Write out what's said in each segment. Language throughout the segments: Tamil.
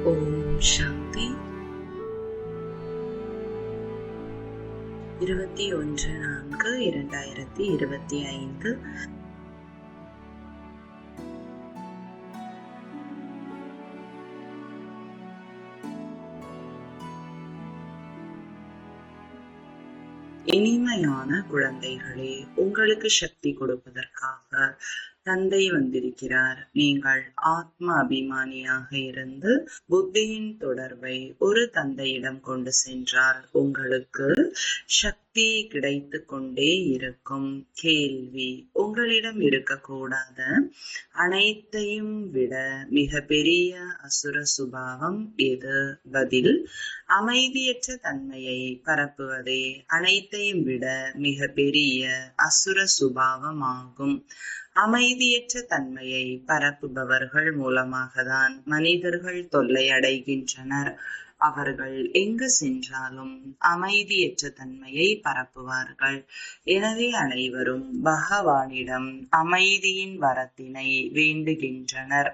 ஓம் சாந்தி. 21/4/2025. இனிமையான குழந்தைகளே, உங்களுக்கு சக்தி கொடுப்பதற்காக தந்தை வந்திருக்கிறார். நீங்கள் ஆத்ம அபிமானியாக இருந்து புத்தியின் தொடர்பை ஒரு தந்தையிடம் கொண்டு சென்றால் உங்களுக்கு சக்தி கிடைத்து கொண்டே இருக்கும். கேள்வி: உங்களிடம் இருக்கக்கூடாத அனைத்தையும் விட மிக பெரிய அசுர சுபாவம் எது? பதில்: அமைதியற்ற தன்மையை பரப்புவதே அனைத்தையும் விட மிக பெரிய அசுர சுபாவம் ஆகும். அமைதியற்ற தன்மையை பரப்புபவர்கள் மூலமாகத்தான் மனிதர்கள் தொல்லை அடைகின்றனர். அவர்கள் எங்கு சென்றாலும் அமைதியற்ற தன்மையை பரப்புவார்கள். எனவே அனைவரும் பகவானிடம் அமைதியின் வரத்தினை வேண்டுகின்றனர்.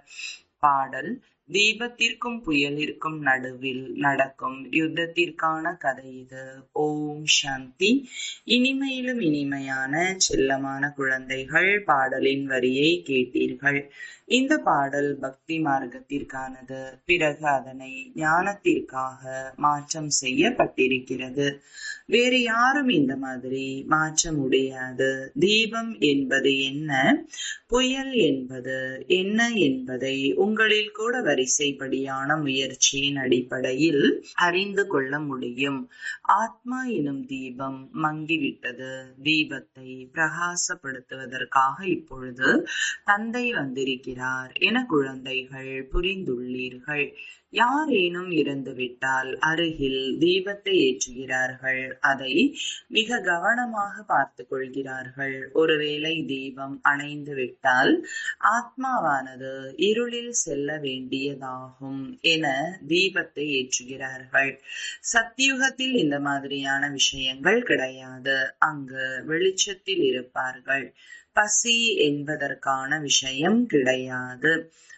பாடல்: தீபத்திற்கும் புயலிற்கும் நடுவில் நடக்கும் யுத்தத்திற்கான கதை இது. ஓம் சாந்தி. இனிமையிலும் இனிமையான செல்லமான குழந்தைகள், பாடலின் வரியை கேட்டீர்கள். இந்த பாடல் பக்தி மார்க்கத்திற்கானது. பிறகு அதனை ஞானத்திற்காக மாற்றம் செய்யப்பட்டிருக்கிறது. வேறு யாரும் இந்த மாதிரி மாற்ற முடியாது. தீபம் என்பது என்ன, புயல் என்பது என்ன என்பதை உங்களில் கூட வரிசைப்படியான முயற்சியின் அடிப்படையில் அறிந்து கொள்ள முடியும். ஆத்மா எனும் தீபம் மங்கிவிட்டது. தீபத்தை பிரகாசப்படுத்துவதற்காக இப்பொழுது தந்தை வந்திருக்கிறார் என குழந்தைகள் புரிந்துள்ளீர்கள். யாரேனும் இறந்துவிட்டால் அருகில் தீபத்தை ஏற்றுகிறார்கள். அதை மிக கவனமாக பார்த்து கொள்கிறார்கள். ஒருவேளை தீபம் அணைந்து விட்டால் ஆத்மாவானது இருளில் செல்ல வேண்டியதாகும் என தீபத்தை ஏற்றுகிறார்கள். சத்தியுகத்தில் இந்த மாதிரியான விஷயங்கள் கிடையாது. அங்கு வெளிச்சத்தில் இருப்பார்கள். பசி என்பதற்கான விஷயம் கிடையாது.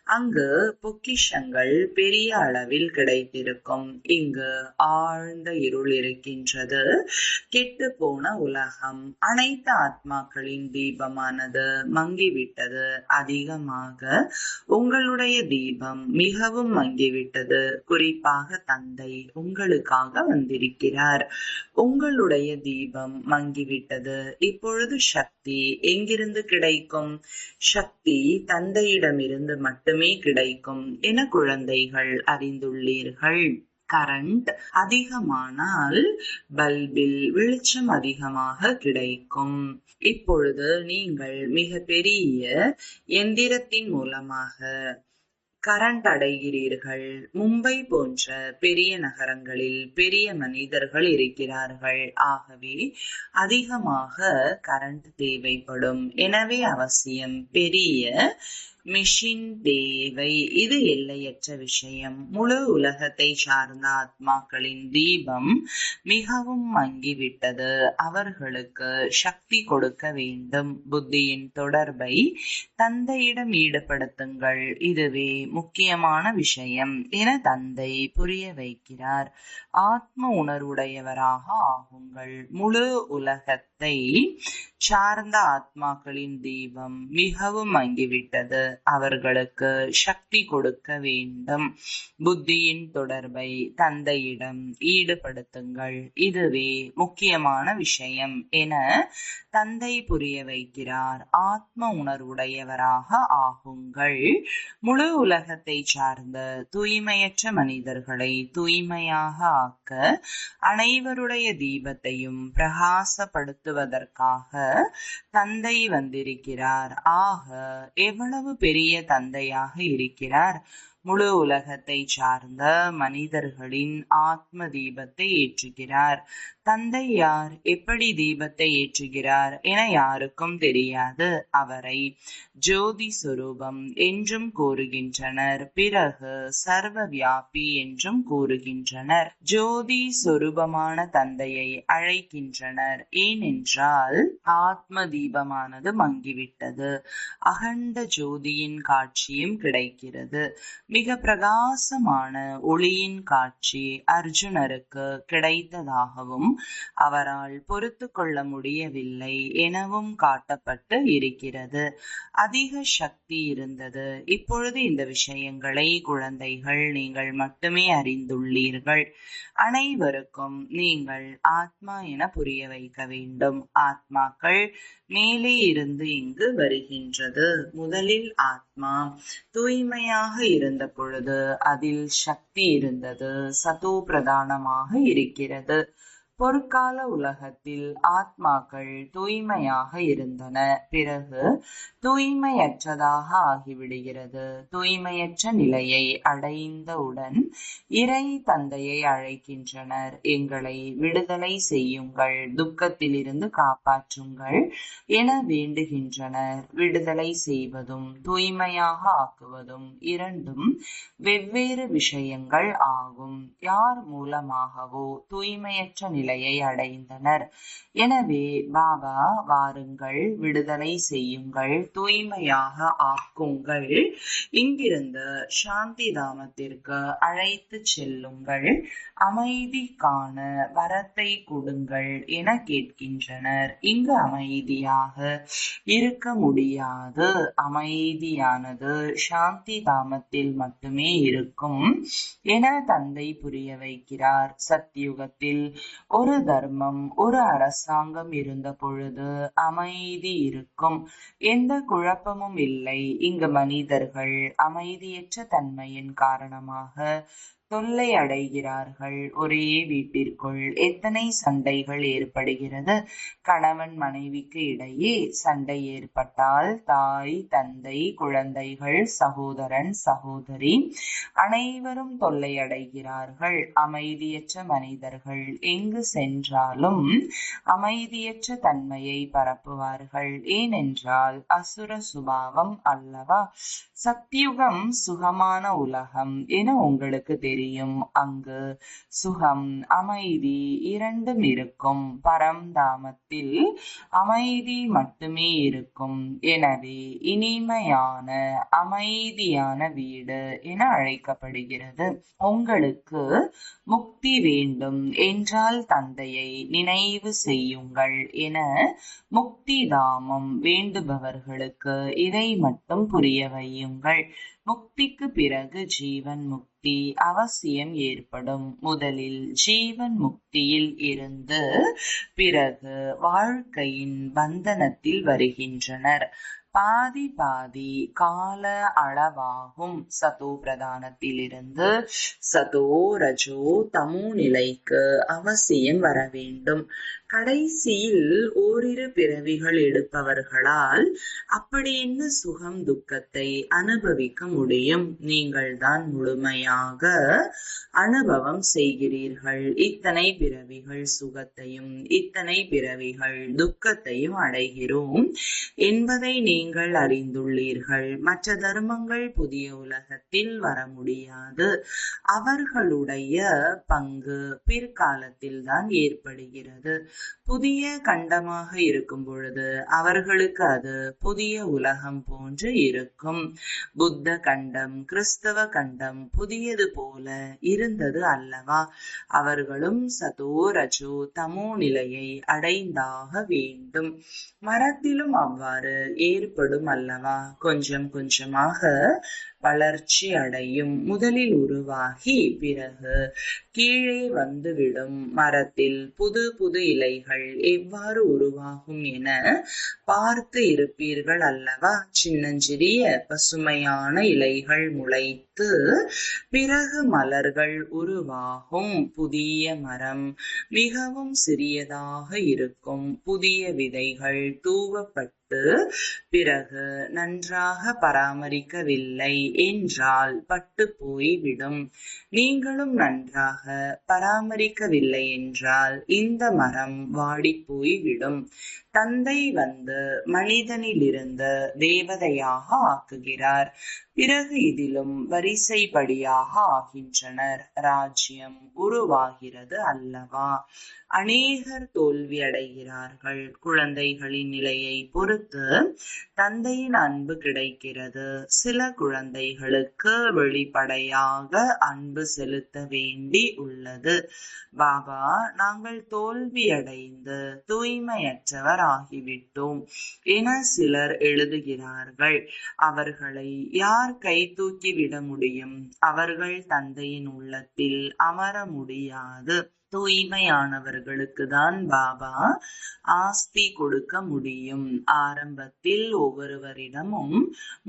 அங்கு பொக்கிஷங்கள் பெரிய அளவில் கிடைத்திருக்கும். இங்கு ஆழ்ந்த இருள் இருக்கின்றது. கெட்டு போன உலகம். அனைத்து ஆத்மாக்களின் தீபமானது மங்கிவிட்டது. அதிகமாக உங்களுடைய தீபம் மிகவும் மங்கிவிட்டது. குறிப்பாக தந்தை உங்களுக்காக வந்திருக்கிறார். உங்களுடைய தீபம் மங்கிவிட்டது. இப்பொழுது சக்தி எங்கிருந்து கிடைக்கும்? சக்தி தந்தையிடமிருந்து மட்டுமே கிடைக்கும் என குழந்தைகள் அறிந்துள்ளீர்கள். கரண்ட் அதிகமானால் பல்பில் வெளிச்சம் அதிகமாக கிடைக்கும். இப்பொழுது நீங்கள் மிக பெரிய எந்திரத்தின் மூலமாக கரண்ட் அடைகிறீர்கள். மும்பை போன்ற பெரிய நகரங்களில் பெரிய மனிதர்கள் இருக்கிறார்கள். ஆகவே அதிகமாக கரண்ட் தேவைப்படும். எனவே அவசியம் பெரிய மெஷின் தேவை. இது எல்லையற்ற விஷயம். முழு உலகத்தை சார்ந்த ஆத்மாக்களின் தீபம் மிகவும் மங்கிவிட்டது. அவர்களுக்கு சக்தி கொடுக்க வேண்டும். புத்தியின் தொடர்பை தந்தையிடம் ஈடுபடுத்துங்கள். இதுவே முக்கியமான விஷயம் என தந்தை புரிய வைக்கிறார். ஆத்ம உணர்வுடையவராக ஆகுங்கள். முழு உலகத்தை சார்ந்த ஆத்மாக்களின் தீபம் மிகவும் மங்கிவிட்டது. அவர்களுக்கு சக்தி கொடுக்க வேண்டும். புத்தியின் தொடர்பை தந்தையிடம் ஈடுபடுத்துங்கள். இதுவே முக்கியமான விஷயம் என தந்தை புரிய வைக்கிறார். ஆத்ம உணர்வுடையவராக ஆகுங்கள். முழு உலகத்தை சார்ந்த தூய்மையற்ற மனிதர்களை தூய்மையாக ஆக்க அனைவருடைய தீபத்தையும் பிரகாசப்படுத்துவதற்காக தந்தை வந்திருக்கிறார். ஆக எவ்வளவு பெரிய தந்தையாக இருக்கிறார்! முழு உலகத்தை சார்ந்த மனிதர்களின் ஆத்ம தீபத்தை ஏற்றுகிறார். தந்தை யார், எப்படி தீபத்தை ஏற்றுகிறார் என யாருக்கும் தெரியாது. அவரை ஜோதி சொரூபம் என்றும் கூறுகின்றனர். பிறகு சர்வ வியாபி என்றும் கூறுகின்றனர். ஜோதி சொரூபமான தந்தையை அழைக்கின்றனர். ஏனென்றால் ஆத்ம தீபமானது மங்கிவிட்டது. அகண்ட ஜோதியின் காட்சியும் கிடைக்கிறது. மிக பிரகாசமான ஒளியின் காட்சி அர்ஜுனருக்கு கிடைத்ததாகவும் அவரால் பொறுத்து கொள்ள முடியவில்லை எனவும் காட்டப்பட்டு இருக்கிறது. அதிக சக்தி இருந்தது. இப்பொழுது இந்த விஷயங்களை குழந்தைகள் நீங்கள் மட்டுமே அறிந்துள்ளீர்கள். அனைவருக்கும் நீங்கள் ஆத்மா என புரிய வைக்க வேண்டும். ஆத்மாக்கள் மேலே இருந்து இங்கு வருகின்றது. முதலில் ஆத்மா தூய்மையாக இருந்த பொழுது அதில் சக்தி இருந்தது, சதோ பிரதானமாக இருக்கிறது. பொற்கால உலகத்தில் ஆத்மாக்கள் தூய்மையாக இருந்தன. பிறகு தூய்மையற்றதாக ஆகிவிடுகிறது. தூய்மையற்ற நிலையை அடைந்தவுடன் இறை தந்தையை அழைக்கின்றனர். எங்களை விடுதலை செய்யுங்கள், துக்கத்திலிருந்து காப்பாற்றுங்கள் என வேண்டுகின்றனர். விடுதலை செய்வதும் தூய்மையாக ஆக்குவதும் இரண்டும் வெவ்வேறு விஷயங்கள் ஆகும். யார் மூலமாகவோ தூய்மையற்ற நிலையை அடைந்தனர். எனவே பாபா, வாருங்கள், விடுதலை செய்யுங்கள், தூய்மையாக ஆக்குங்கள், இங்கிருந்து சாந்தி தாமத்திற்கு அழைத்து செல்லுங்கள், அமைதிக்கான வரத்தை கொடுங்கள் என கேட்கின்றனர். இங்கு அமைதியாக இருக்க முடியாது. அமைதியானது சாந்தி தாமத்தில் மட்டுமே இருக்கும் என தந்தை புரிய வைக்கிறார். சத்யுகத்தில் ஒரு தர்மம், ஒரு அரசாங்கம் இருந்த பொழுது அமைதி இருக்கும். எந்த குழப்பமும் இல்லை. இங்கு மனிதர்கள் அமைதியற்ற தன்மையின் காரணமாக தொல்லை அடைகிறார்கள். ஒரே வீட்டிற்குள் எத்தனை சண்டைகள் ஏற்படுகிறது. கணவன் மனைவிக்கு இடையே சண்டை ஏற்பட்டால் தாய், தந்தை, குழந்தைகள், சகோதரன், சகோதரி அனைவரும் தொல்லை அடைகிறார்கள். அமைதியற்ற மனிதர்கள் எங்கு சென்றாலும் அமைதியற்ற தன்மையை பரப்புவார்கள். ஏனென்றால் அசுர சுபாவம் அல்லவா. சத்யுகம் சுகமான உலகம் என உங்களுக்கு தெரியும். அங்கு சுகம், அமைதி இரண்டும் இருக்கும். பரம்தாமத்தில் அமைதி மட்டுமே இருக்கும். எனவே இனிமையான அமைதியான வீடு என அழைக்கப்படுகிறது. உங்களுக்கு முக்தி வேண்டும் என்றால் தந்தையை நினைவு செய்யுங்கள் என முக்தி தாமம் வேண்டுபவர்களுக்கு இதை மட்டும் புரிய வையுங்கள். முக்திக்கு பிறகு ஜீவன் முக்தி அவசியம் ஏற்படும். முதலில் ஜீவன் முக்தியில் இருந்து பிறகு வாழ்க்கையின் பந்தனத்தில் வருகின்றனர். பாதி பாதி கால அளவாகும். சதோ பிரதானத்திலிருந்து சதோ, ரஜோ, தமோ நிலைக்கு அவசியம் வர வேண்டும். கடைசியில் ஓரிரு பிறவிகள் எடுப்பவர்களால் அப்படி என்ன சுகம், துக்கத்தை அனுபவிக்க முடியும்? நீங்கள் தான் முழுமையாக அனுபவம் செய்கிறீர்கள். இத்தனை பிறவிகள் சுகத்தையும் இத்தனை பிறவிகள் துக்கத்தையும் அடைகிறோம் என்பதை நீங்கள் அறிந்துள்ளீர்கள். மற்ற தர்மங்கள் புதிய உலகத்தில் வர முடியாது. அவர்களுடைய பங்கு பிற்காலத்தில் தான் ஏற்படுகிறது. புதிய கண்டமாக இருக்கும் பொழுது அவர்களுக்கு அது புதிய உலகம் போன்று இருக்கும். புத்த கண்டம், கிறிஸ்தவ கண்டம் புதியது போல இருந்தது அல்லவா? அவர்களும் சதோ, ரஜோ, தமோ நிலையை அடைந்தாக வேண்டும். மரத்திலும் அவ்வாறு ஏற்படும் அல்லவா? கொஞ்சம் கொஞ்சமாக வளர்ச்சி அடையும். முதலில் உருவாகி பிறகு கீழே வந்துவிடும். மரத்தில் புது புது இலைகள் எவ்வாறு உருவாகும் என பார்த்து இருப்பீர்கள் அல்லவா? சின்னஞ்சிறிய பசுமையான இலைகள் முளைத்து பிறகு மலர்கள் உருவாகும். புதிய மரம் மிகவும் சிறியதாக இருக்கும். புதிய விதைகள் தூவப்பட்டு பிறகு நன்றாக பராமரிக்கவில்லை என்றால் பட்டு போய்விடும். நீங்களும் நன்றாக பராமரிக்கவில்லை என்றால் இந்த மரம் வாடி போய்விடும். தந்தை வந்து மனிதனிலிருந்து தேவதையாக ஆக்குகிறார். பிறகு இதிலும் வரிசைப்படியாக ஆகின்றனர். ராஜ்யம் உருவாகிறது அல்லவா? அநேகர் தோல்வி அடைகிறார்கள். குழந்தைகளின் நிலையை பொறுத்து தந்தையின் அன்பு கிடைக்கிறது. சில குழந்தை குழந்தைகளுக்கு வெளிப்படையாக அன்பு செலுத்த வேண்டி உள்ளது. பாபா, நாங்கள் தோல்வியடைந்து தூய்மையற்றவர் ஆகிவிட்டோம் என சிலர் எழுதுகிறார்கள். அவர்களை யார் கை தூக்கி விட முடியும்? அவர்கள் தந்தையின் உள்ளத்தில் அமர முடியாது. தூய்மையானவர்களுக்கு தான் பாபா ஆஸ்தி கொடுக்க முடியும். ஆரம்பத்தில் ஒவ்வொருவரிடமும்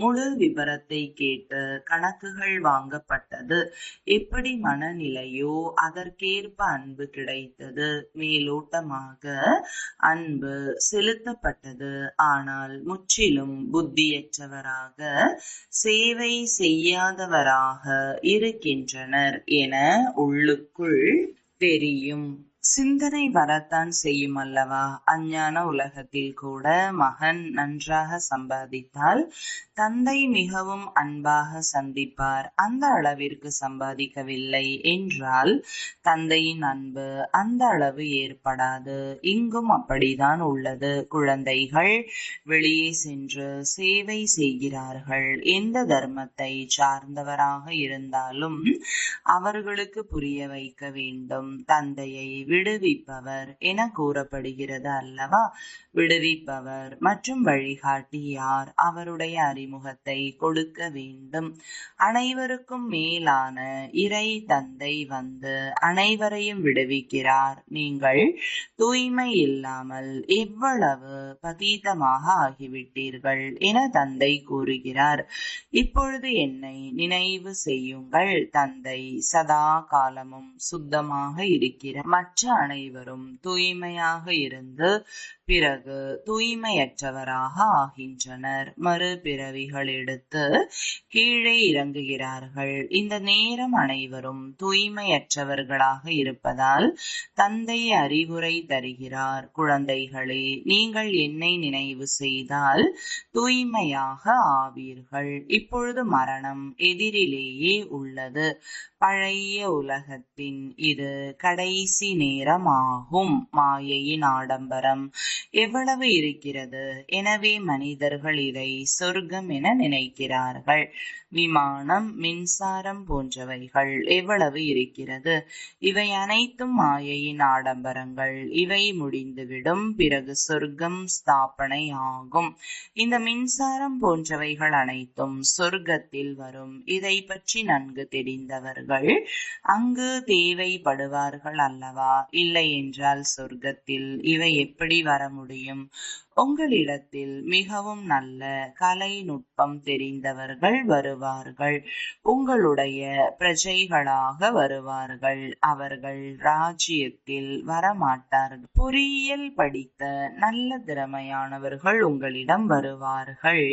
முழு விபரத்தை கேட்டு கணக்குகள் வாங்கப்பட்டது. எப்படி மனநிலையோ அதற்கேற்ப அன்பு கிடைத்தது. மேலோட்டமாக அன்பு செலுத்தப்பட்டது. ஆனால் முற்றிலும் புத்தியற்றவராக, சேவை செய்யாதவராக இருக்கின்றனர் என உள்ளுக்குள் தெரியும். சிந்தனை வரத்தான் செய்யும் அல்லவா? அஞ்ஞான உலகத்தில் கூட மகன் நன்றாக சம்பாதித்தால் தந்தை மிகவும் அன்பாக சந்திப்பார். அந்த அளவிற்கு சம்பாதிக்கவில்லை என்றால் தந்தையின் அன்பு அந்த அளவு ஏற்படாது. இங்கும் அப்படிதான் உள்ளது. குழந்தைகள் வெளியே சென்று சேவை செய்கிறார்கள். எந்த தர்மத்தை சார்ந்தவராக இருந்தாலும் அவர்களுக்கு புரிய வைக்க வேண்டும். தந்தையை விடுவிப்பவர் என கூறப்படுகிறது அல்லவா? விடுவிப்பவர் மற்றும் வழிகாட்டி யார்? அவருடைய அறிமுகத்தை கொடுக்க வேண்டும். அனைவருக்கும் மேலான இறை தந்தை வந்து அனைவரையும் விடுவிக்கிறார். நீங்கள் தூய்மை இல்லாமல் எவ்வளவு பதீதமாக ஆகிவிட்டீர்கள் என தந்தை கூறுகிறார். இப்பொழுது என்னை நினைவு செய்யுங்கள். தந்தை சதா காலமும் சுத்தமாக இருக்கிறார். மற்ற அனைவரும் தூய்மையாக இருந்து பிறகு தூய்மையற்றவராக ஆகின்றனர். மறுபிறவிகள் எடுத்து கீழே இறங்குகிறார்கள். இந்த நேரம் அனைவரும் தூய்மையற்றவர்களாக இருப்பதால் தந்தை அறிவுரை தருகிறார். குழந்தைகளே, நீங்கள் என்னை நினைவு செய்தால் தூய்மையாக ஆவீர்கள். இப்பொழுது மரணம் எதிரிலேயே உள்ளது. பழைய உலகத்தின் இது கடைசி நேரமாகும். மாயையின் ஆடம்பரம் எவ்வளவு இருக்கிறது! எனவே மனிதர்கள் இதை சொர்க்கம் என நினைக்கிறார்கள். விமானம், மின்சாரம் போன்றவைகள் எவ்வளவு இருக்கிறது! இவை அனைத்தும் மாயையின் ஆடம்பரங்கள். இவை முடிந்துவிடும். பிறகு சொர்க்கம் ஸ்தாபனை ஆகும். இந்த மின்சாரம் போன்றவைகள் அனைத்தும் சொர்க்கத்தில் வரும். இதை பற்றி நன்கு தெரிந்தவர்கள் அங்கு தேவைப்படுவார்கள் அல்லவா? இல்லை என்றால் சொர்க்கத்தில் இவை எப்படி வர முடியும்? உங்களிடத்தில் மிகவும் நல்ல கலை நுட்பம் தெரிந்தவர்கள் வருவார்கள். உங்களுடைய பிரஜைகளாக வருவார்கள். அவர்கள் ராஜ்யத்தில் வரமாட்டார்கள். பொறியியல் படித்த நல்ல திறமையானவர்கள் உங்களிடம் வருவார்கள்.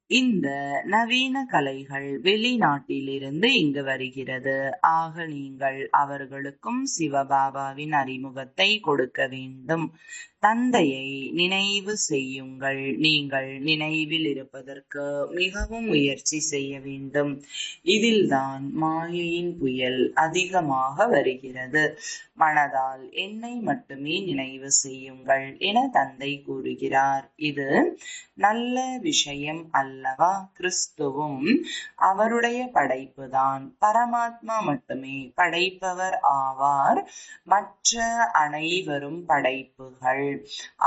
இந்த நவீன கலைகள் வெளிநாட்டிலிருந்து இங்கு வருகிறது. ஆக நீங்கள் அவர்களுக்கும் சிவபாபாவின் அறிமுகத்தை கொடுக்க வேண்டும். தந்தையை நினைவு செய்யுங்கள். நீங்கள் நினைவில் இருப்பதற்கு மிகவும் முயற்சி செய்ய வேண்டும். இதில்தான் மாயையின் புயல் அதிகமாக வருகிறது. மனதால் என்னை மட்டுமே நினைவு செய்யுங்கள் என தந்தை கூறுகிறார். இது நல்ல விஷயம் அல்லவா? கிறிஸ்துவும் அவருடைய படைப்புதான். பரமாத்மா மட்டுமே படைப்பவர் ஆவார். மற்ற அனைவரும் படைப்புகள்.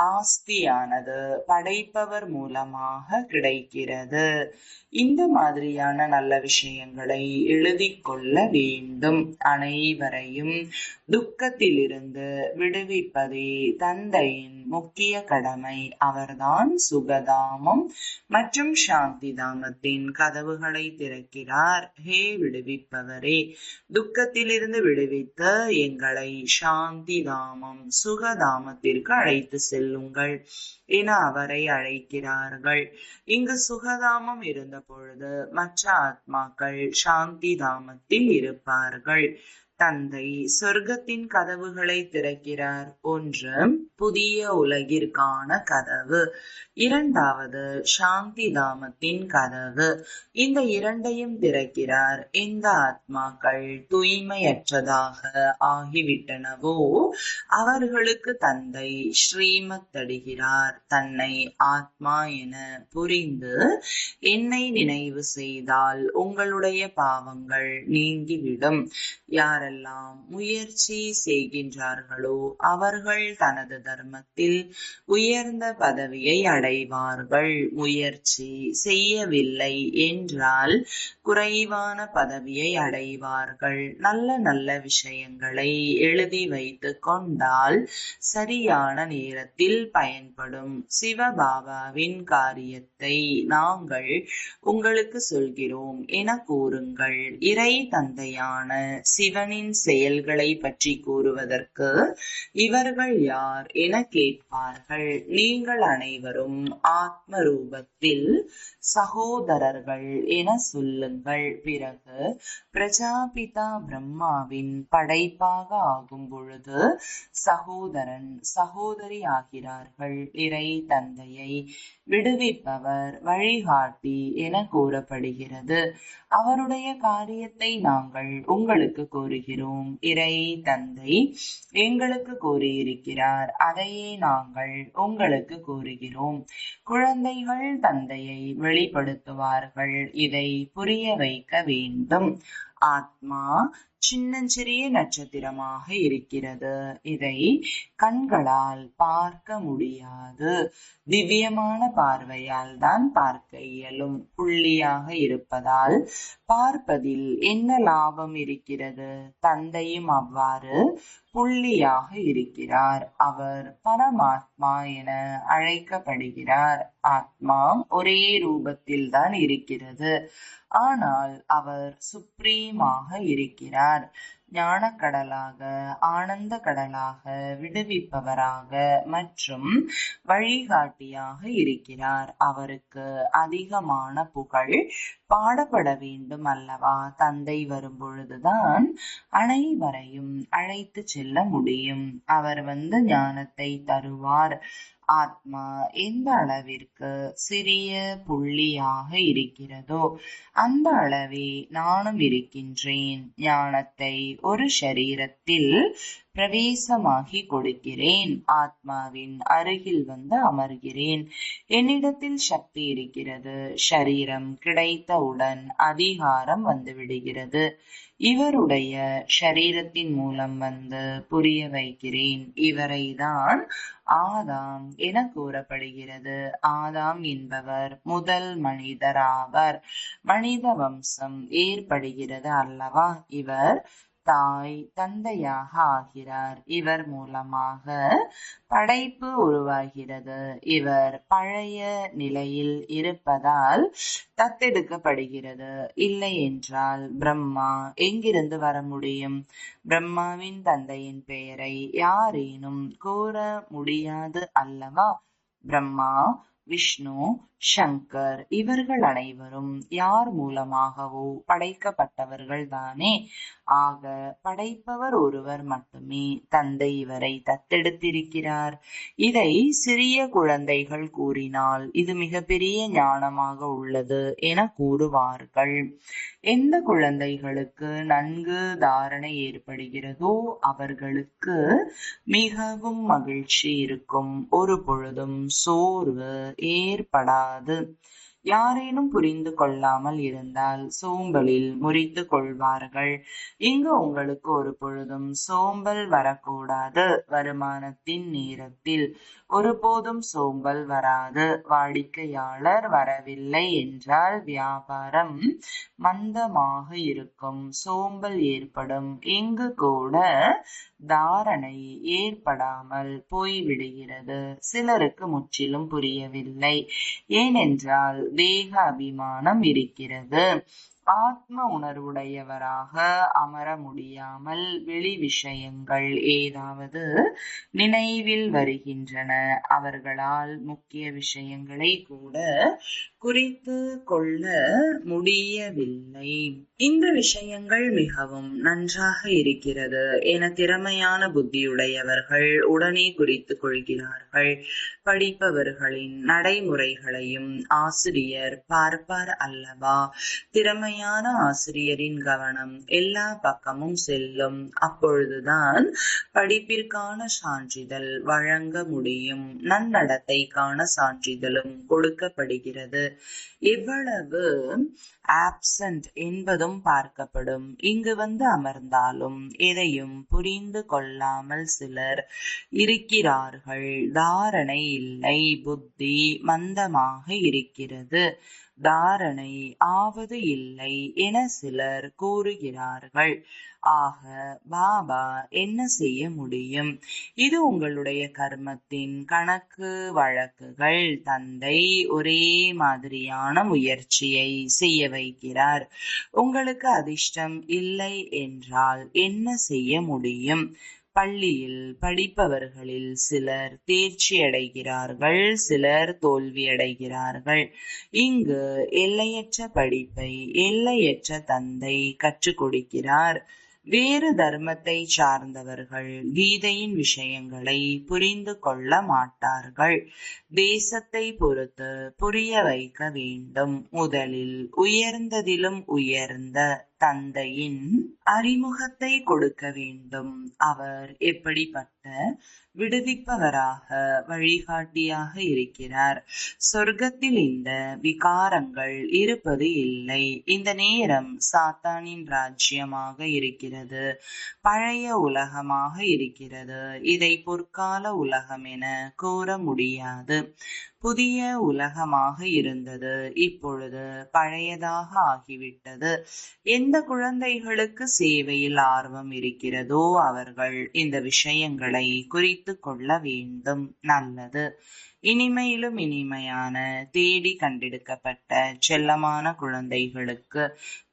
ஆஸ்தியானது படைப்பவர் மூலமாக கிடைக்கிறது. இந்த மாதிரியான நல்ல விஷயங்களை எழுதி கொள்ள வேண்டும். அனைவரையும் துக்கத்திலிருந்து விடுவிப்பதே தந்தையின் முக்கிய கடமை. அவர்தான் சுகதாமம் மற்றும் சாந்தி தாமத்தின் கதவுகளை திறக்கிறார். ஹே விடுவிப்பவரே, துக்கத்திலிருந்து விடுவித்து எங்களை சாந்தி தாமம், சுகதாமத்திற்கு அழைத்து செல்லுங்கள் என அவரை அழைக்கிறார்கள். இங்கு சுகதாமம் இருந்த பொழுது மற்ற ஆத்மாக்கள் சாந்தி தாமத்தில் இருப்பார்கள். தந்தை சொர்க்கத்தின் கதவுகளை திறக்கிறார். ஒன்று, புதிய உலகிற்கான கதவு. இரண்டாவது, சாந்தி தாமத்தின் கதவு. இந்த இரண்டையும் திறக்கிறார். எந்த ஆத்மாக்கள் தூய்மையற்றதாக ஆகிவிட்டனவோ அவர்களுக்கு தந்தை ஸ்ரீமத் தடுகிறார். தன்னை ஆத்மா என புரிந்து என்னை நினைவு செய்தால் உங்களுடைய பாவங்கள் நீங்கிவிடும். யாரெல்லாம் முயற்சி செய்கின்றார்களோ அவர்கள் தனது தர்மத்தில் உயர்ந்த பதவியை அடைவார்கள். முயற்சி செய்யவில்லை என்றால் குறைவான பதவியை அடைவார்கள். நல்ல நல்ல விஷயங்களை எழுதி வைத்து கொண்டால் சரியான நேரத்தில் பயன்படும். சிவபாபாவின் காரியத்தை நாங்கள் உங்களுக்கு சொல்கிறோம் என கூறுங்கள். இறை தந்தையான சிவனின் செயல்களை பற்றி கூறுவதற்கு இவர்கள் யார் என கேட்பார்கள். நீங்கள் அனைவரும் ஆத்ம ரூபத்தில் சகோதரர்கள் என சொல்லுங்கள். பிறகு பிரஜாபிதா பிரம்மாவின் படைப்பாக ஆகும் பொழுது சகோதரன் சகோதரி ஆகிறார்கள். இறை தந்தையை விடுவிப்பவர் வழிகாட்டி என கூறப்படுகிறது. அவருடைய காரியத்தை நாங்கள் உங்களுக்கு கூறுகிறோம். இறை தந்தை எங்களுக்கு கூறியிருக்கிறார், அதையே நாங்கள் உங்களுக்கு கூறுகிறோம். குழந்தைகள் தந்தையை வெளிப்படுத்துவார்கள். இதை புரிய வைக்க வேண்டும். ஆத்மா சின்னஞ்சிறிய நட்சத்திரமாக இருக்கிறது. இதை கண்களால் பார்க்க முடியாது. திவ்யமான பார்வையால் தான் பார்க்க இயலும். புள்ளியாக இருப்பதால் பார்ப்பதில் என்ன லாபம் இருக்கிறது? தந்தையும் அவ்வாறு புள்ளியாக இருக்கிறார். அவர் பரமாத்மா என அழைக்கப்படுகிறார். ஆத்மா ஒரே ரூபத்தில் தான் இருக்கிறது, ஆனால் அவர் சுப்ரீமாக இருக்கிறார். ஞானக்கடலாக, ஆனந்த கடலாக, விடுவிப்பவராக மற்றும் வழிகாட்டியாக இருக்கிறார். அவருக்கு அதிகமான புகழ் பாடப்பட வேண்டும் அல்லவா? தந்தை வரும் பொழுதுதான் அனைவரையும் அழைத்து செல்ல முடியும். அவர் வந்து ஞானத்தை தருவார். ஆத்மா எந்த அளவிற்கு சிறிய புள்ளியாக இருக்கிறதோ அந்த அளவே நானும் இருக்கின்றேன். ஞானத்தை ஒரு ஷரீரத்தில் பிரவேசமாகி கொடுக்கிறேன். ஆத்மாவின் அருகில் வந்து அமர்கிறேன். என்னிடத்தில் சக்தி இருக்கிறது. ஷரீரம் கிடைத்தவுடன் அதிகாரம் வந்து விடுகிறது. இவருடைய ஷரீரத்தின் மூலம் வந்து புரிய வைக்கிறேன். இவரை தான் ஆதாம் என கூறப்படுகிறது. ஆதாம் என்பவர் முதல் மனிதர் ஆவர். மனித வம்சம் ஏற்படுகிறது அல்லவா? இவர் தாய் தந்தையாக ஆகிறார். இவர் மூலமாக படைப்பு உருவாகிறது. இவர் பழைய நிலையில் இருப்பதால் தத்தெடுக்கப்படுகிறது. இல்லை என்றால் பிரம்மா எங்கிருந்து வர முடியும்? பிரம்மாவின் தந்தையின் பெயரை யாரேனும் கூற முடியாது அல்லவா? பிரம்மா, விஷ்ணு, சங்கர் இவர்கள் அனைவரும் யார் மூலமாகவோ படைக்கப்பட்டவர்கள் தானே. ஆக படைப்பவர் ஒருவர் மட்டுமே. தந்தை இவரை தத்தெடுத்திருக்கிறார். இதை சிறிய குழந்தைகள் கூறினால் இது மிகப்பெரிய ஞானமாக உள்ளது என கூறுவார்கள். எந்த குழந்தைகளுக்கு நன்கு தாரணை ஏற்படுகிறதோ அவர்களுக்கு மிகவும் மகிழ்ச்சி இருக்கும். ஒரு பொழுதும் சோர்வு ஏற்படாது. யாரேனும் புரிந்து கொள்ளாமல் இருந்தால் சோம்பலில் முறித்து கொள்வார்கள். இங்கு உங்களுக்கு ஒரு பொழுதும் சோம்பல் வரக்கூடாது. வருமானத்தின் நேரத்தில் ஒருபோதும் சோம்பல் வராது. வாடிக்கையாளர் வரவில்லை என்றால் வியாபாரம் மந்தமாக இருக்கும், சோம்பல் ஏற்படும். இங்கு கூட தாரணை ஏற்படாமல் போய்விடுகிறது. சிலருக்கு முற்றிலும் புரியவில்லை. ஏனென்றால் தேக அபிமானம் இருக்கிறது. ஆத்ம உணர்வுடையவராக அமர முடியாமல் வெளி விஷயங்கள் ஏதாவது நினைவில் வருகின்றன. அவர்களால் முக்கிய விஷயங்களை கூட குறித்து கொள்ள முடியவில்லை. இந்த விஷயங்கள் மிகவும் நன்றாக இருக்கிறது என திறமையான புத்தியுடையவர்கள் உடனே குறித்து கொள்கிறார்கள். படிப்பவர்களின் நடைமுறைகளையும் ஆசிரியர் பார்ப்பார் அல்லவா? திறமையான ஆசிரியரின் கவனம் எல்லா பக்கமும் செல்லும். அப்பொழுதுதான் படிப்பிற்கான சான்றிதழ் வழங்க முடியும். நன்னடத்தைக்கான சான்றிதழும் கொடுக்கப்படுகிறது. எவ்வளவு ஆப்சண்ட் என்பதும் பார்க்கப்படும். இங்கு வந்து அமர்ந்தாலும் எதையும் புரிந்து கொள்ளாமல் சிலர் இருக்கிறார்கள். தாரணை இல்லை, புத்தி மந்தமாக இருக்கிறது. தாரணை ஆவது இல்லை என சிலர் கூறுகிறார்கள். ஆக பாபா என்ன செய்ய முடியும்? இது உங்களுடைய கர்மத்தின் கணக்கு வழக்குகள். தந்தை ஒரே மாதிரியான முயற்சியை செய்ய வைக்கிறார். உங்களுக்கு அதிர்ஷ்டம் இல்லை என்றால் என்ன செய்ய முடியும்? பள்ளியில் படிப்பவர்களில் சிலர் தேர்ச்சி அடைகிறார்கள், சிலர் தோல்வியடைகிறார்கள். இங்கு எல்லையற்ற படிப்பை எல்லையற்ற தந்தை கற்றுக் கொடுக்கிறார். வேறு தர்மத்தை சார்ந்தவர்கள் கீதையின் விஷயங்களை புரிந்து கொள்ள மாட்டார்கள். தேசத்தை பொறுத்து புரிய வைக்க வேண்டும். முதலில் உயர்ந்ததிலும் உயர்ந்த தந்தையின் அறிமுகத்தை கொடுக்க வேண்டும். அவர் எப்படிப்பட்ட விடுவிப்பவராக வழிகாட்டியாக இருக்கிறார். சொர்க்கத்தில் இந்த விகாரங்கள் இருப்பது இல்லை. இந்த நேரம் சாத்தானின் ராஜ்யமாக இருக்கிறது, பழைய உலகமாக இருக்கிறது. இதை பொற்கால உலகம் என கூற முடியாது. புதிய உலகமாக இருந்தது, இப்பொழுது பழையதாக ஆகிவிட்டது. எந்த குழந்தைகளுக்கு சேவையில் ஆர்வம் இருக்கிறதோ அவர்கள் இந்த விஷயங்களை குறித்து கொள்ள வேண்டும். நல்லது. இனிமையிலும் இனிமையான தேடி கண்டெடுக்கப்பட்ட செல்லமான குழந்தைகளுக்கு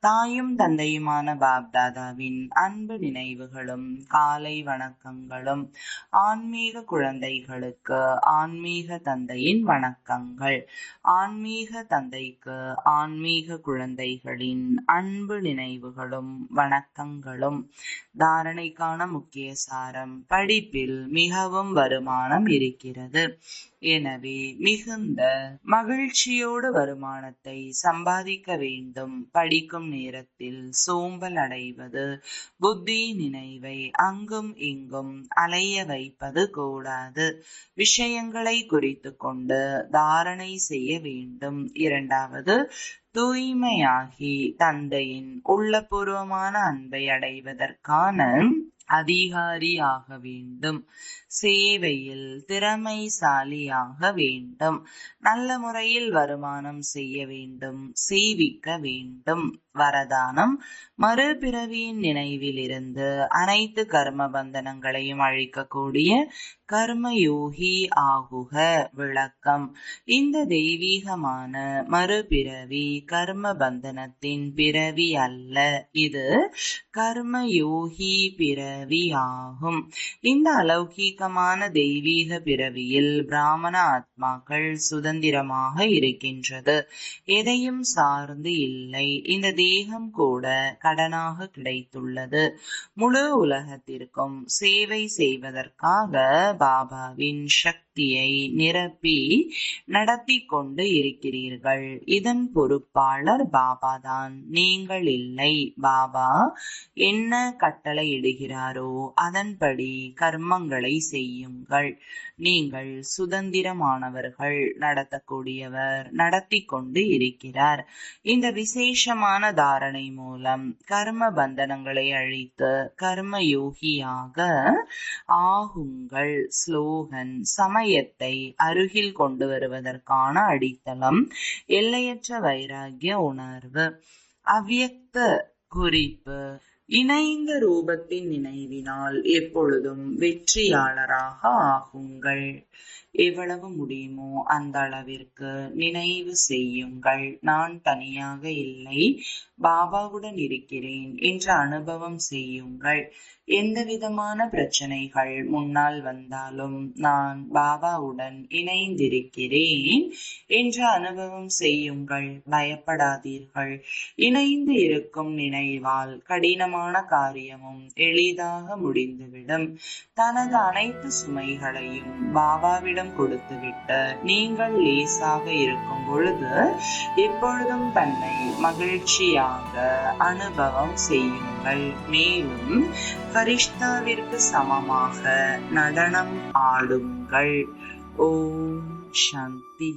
தாயும் தந்தையுமான பாப்தாதாவின் அன்பு நினைவுகளும் காலை வணக்கங்களும். ஆன்மீக குழந்தைகளுக்கு ஆன்மீக தந்தையின் வணக்கங்கள். ஆன்மீக தந்தைக்கு ஆன்மீக குழந்தைகளின் அன்பு நினைவுகளும் வணக்கங்களும். தாரணைக்கான முக்கிய சாரம்: படிப்பில் மிகவும் வருமானம் இருக்கிறது. எனவே மிகுந்த மகிழ்ச்சியோடு வருமானத்தை சம்பாதிக்க வேண்டும். படிக்கும் நேரத்தில் சோம்பல் அடைவது, புத்தி நினைவை அங்கும் இங்கும் அலைய வைப்பது கூடாது. விஷயங்களை குறித்து கொண்டு தாரணை செய்ய வேண்டும். இரண்டாவது, தூய்மையாகி தந்தையின் உள்ளபூர்வமான அன்பை அடைவதற்கான அதிகாரியாக வேண்டும். சேவையில் திறமைசாலியாக வேண்டும். நல்ல முறையில் வருமானம் செய்ய வேண்டும், செய்விக்க வேண்டும். வரதானம்: மறுபிறவியின் நினைவில் இருந்து அனைத்து கர்ம பந்தனங்களையும் அழிக்கக்கூடிய கர்மயோகி ஆகுக. விளக்கம்: இந்த தெய்வீகமான மறுபிறவி கர்ம பந்தனத்தின் பிறவி அல்ல, இது கர்மயோகி பிறவி ஆகும். இந்த அலௌகீகமான தெய்வீக பிறவியில் பிராமண ஆத்மாக்கள் சுதந்திரமாக இருக்கின்றது, எதையும் சார்ந்து இல்லை. இந்த தேகம் கூட கடனாக கிடைத்துள்ளது. முழு உலகத்திற்கும் சேவை செய்வதற்காக பாபாவின் சக்தியை நிரப்பி நடத்தி கொண்டு இருக்கிறீர்கள். இதன் பொறுப்பாளர் பாபாதான், நீங்கள் இல்லை. பாபா என்ன கட்டளை இடுகிறாரோ அதன்படி கர்மங்களை செய்யுங்கள். நீங்கள் சுதந்திரமானவர்கள், நடத்தக்கூடியவர் நடத்தி கொண்டு இருக்கிறார். இந்த விசேஷமான தாரணை மூலம் கர்ம பந்தனங்களை அழித்து கர்ம யோகியாக ஆகுங்கள். ஸ்லோகன்: சமயத்தை அருகில் கொண்டு வருவதற்கான அடித்தளம் எல்லையற்ற வைராகிய உணர்வு. அவ்யக்த குறிப்பு: இணைந்த ரூபத்தின் நினைவினால் எப்பொழுதும் வெற்றியாளராக ஆகுங்கள். எவ்வளவு முடியுமோ அந்த அளவிற்கு நினைவு செய்யுங்கள். நான் தனியாக இல்லை, பாபாவுடன் இருக்கிறேன் என்ற அனுபவம் செய்யுங்கள். எந்த விதமான பிரச்சனைகள் முன்னால் வந்தாலும் நான் பாபாவுடன் இணைந்திருக்கிறேன் என்ற அனுபவம் செய்யுங்கள். பயப்படாதீர்கள். இணைந்து இருக்கும் நினைவால் கடினமான காரியமும் எளிதாக முடிந்துவிடும். தனது அனைத்து சுமைகளையும் பாபாவிடம் கொடுத்துவிட்டு நீங்கள் லேசாக இருக்கும் பொழுது எப்பொழுதும் தன்னை மகிழ்ச்சியாக அனுபவம் செய்யுங்கள். மேலும் ஃபரிஷ்தாவிற்கு சமமாக நடனம் ஆடுங்கள். ஓம் சாந்தி.